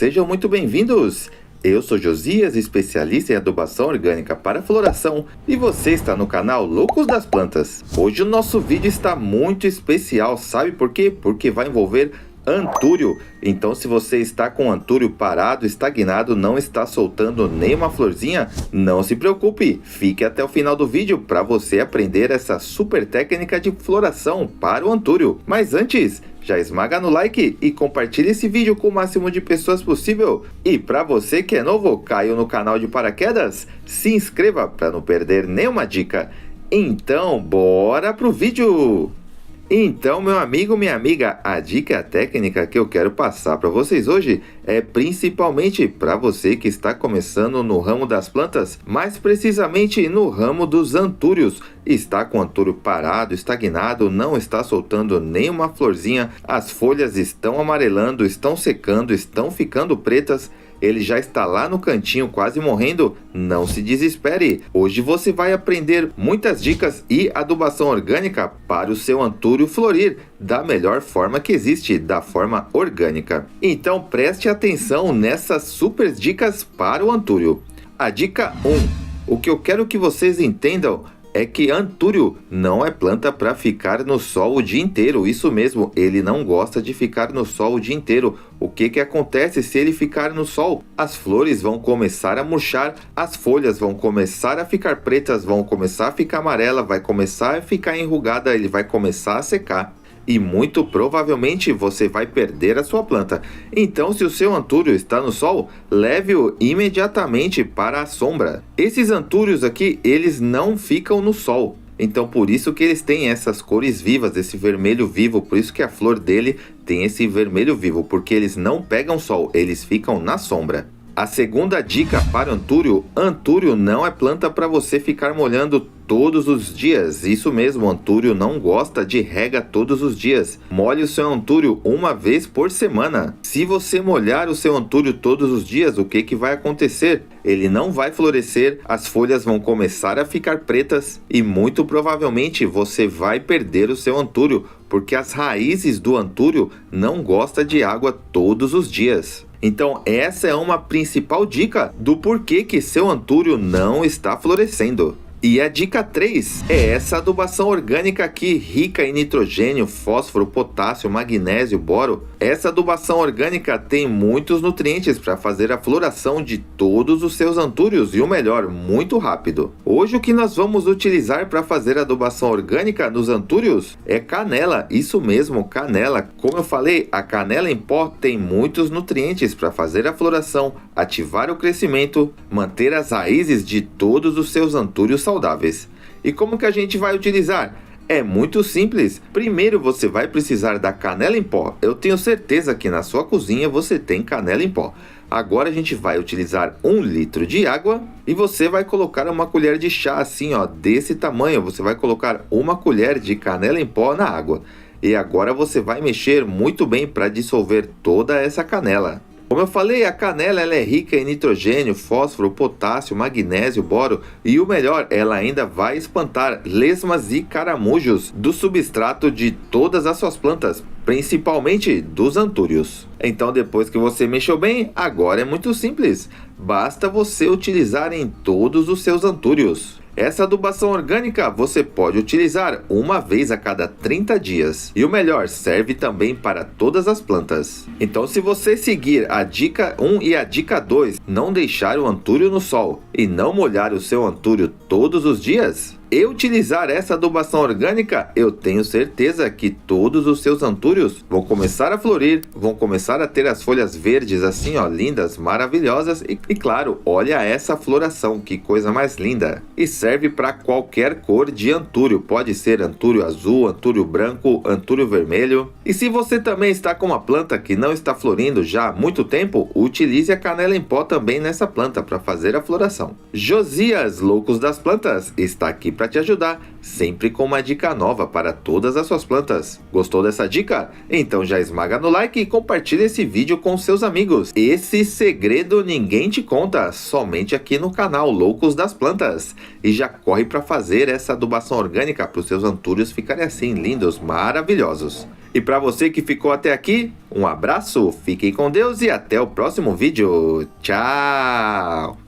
sejam muito bem-vindos! Eu sou Josias, especialista em adubação orgânica para floração, e você está no canal Loucos das Plantas. Hoje o nosso vídeo está muito especial, sabe por quê? Porque vai envolver antúrio. Então, se você está com antúrio parado, estagnado, não está soltando nenhuma florzinha, não se preocupe, fique até o final do vídeo para você aprender essa super técnica de floração para o antúrio. Mas antes, já esmaga no like e compartilhe esse vídeo com o máximo de pessoas possível. E para você que é novo, caiu no canal de paraquedas, se inscreva para não perder nenhuma dica. Então, bora pro vídeo! Então, meu amigo, minha amiga, a dica técnica que eu quero passar para vocês hoje é principalmente para você que está começando no ramo das plantas, mais precisamente no ramo dos antúrios. Está com o antúrio parado, estagnado, não está soltando nenhuma florzinha, as folhas estão amarelando, estão secando, estão ficando pretas. Ele já está lá no cantinho quase morrendo, não se desespere. Hoje você vai aprender muitas dicas e adubação orgânica para o seu antúrio florir da melhor forma que existe, da forma orgânica. Então preste atenção nessas super dicas para o antúrio. A dica 1. O que eu quero que vocês entendam é que antúrio não é planta para ficar no sol o dia inteiro. Isso mesmo, ele não gosta de ficar no sol o dia inteiro. O que acontece se ele ficar no sol? As flores vão começar a murchar, as folhas vão começar a ficar pretas, vão começar a ficar amarela, vai começar a ficar enrugada, ele vai começar a secar. E muito provavelmente você vai perder a sua planta. Então, se o seu antúrio está no sol, leve-o imediatamente para a sombra. Esses antúrios aqui, eles não ficam no sol. Então, por isso que eles têm essas cores vivas, esse vermelho vivo. Por isso que a flor dele tem esse vermelho vivo, porque eles não pegam sol, eles ficam na sombra. A segunda dica para antúrio não é planta para você ficar molhando todos os dias. Isso mesmo, antúrio não gosta de rega todos os dias. Molhe o seu antúrio uma vez por semana. Se você molhar o seu antúrio todos os dias, o que vai acontecer? Ele não vai florescer, as folhas vão começar a ficar pretas e muito provavelmente você vai perder o seu antúrio, porque as raízes do antúrio não gostam de água todos os dias. Então essa é uma principal dica do porquê que seu antúrio não está florescendo. E a dica 3 é essa adubação orgânica aqui, rica em nitrogênio, fósforo, potássio, magnésio, boro. Essa adubação orgânica tem muitos nutrientes para fazer a floração de todos os seus antúrios e o melhor, muito rápido. Hoje o que nós vamos utilizar para fazer a adubação orgânica nos antúrios é canela, isso mesmo, canela. Como eu falei, a canela em pó tem muitos nutrientes para fazer a floração, ativar o crescimento, manter as raízes de todos os seus antúrios saudáveis. E como que a gente vai utilizar? É muito simples. Primeiro você vai precisar da canela em pó. Eu tenho certeza que na sua cozinha você tem canela em pó. Agora a gente vai utilizar 1 litro de água e você vai colocar uma colher de chá assim, ó, desse tamanho. Você vai colocar uma colher de canela em pó na água. E agora você vai mexer muito bem para dissolver toda essa canela. Como eu falei, a canela ela é rica em nitrogênio, fósforo, potássio, magnésio, boro e o melhor, ela ainda vai espantar lesmas e caramujos do substrato de todas as suas plantas, principalmente dos antúrios. Então depois que você mexeu bem, agora é muito simples, basta você utilizar em todos os seus antúrios. Essa adubação orgânica você pode utilizar uma vez a cada 30 dias. E o melhor, serve também para todas as plantas. Então se você seguir a dica 1 e a dica 2, não deixar o antúrio no sol e não molhar o seu antúrio todos os dias, e utilizar essa adubação orgânica, eu tenho certeza que todos os seus antúrios vão começar a florir, vão começar a ter as folhas verdes assim, ó, lindas, maravilhosas e claro, olha essa floração, que coisa mais linda. E serve para qualquer cor de antúrio, pode ser antúrio azul, antúrio branco, antúrio vermelho. E se você também está com uma planta que não está florindo já há muito tempo, utilize a canela em pó também nessa planta para fazer a floração. Josias, Loucos das Plantas, está aqui para te ajudar, sempre com uma dica nova para todas as suas plantas. Gostou dessa dica? Então já esmaga no like e compartilha esse vídeo com seus amigos. Esse segredo ninguém te conta, somente aqui no canal Loucos das Plantas. E já corre para fazer essa adubação orgânica para os seus antúrios ficarem assim lindos, maravilhosos. E para você que ficou até aqui, um abraço, fiquem com Deus e até o próximo vídeo. Tchau!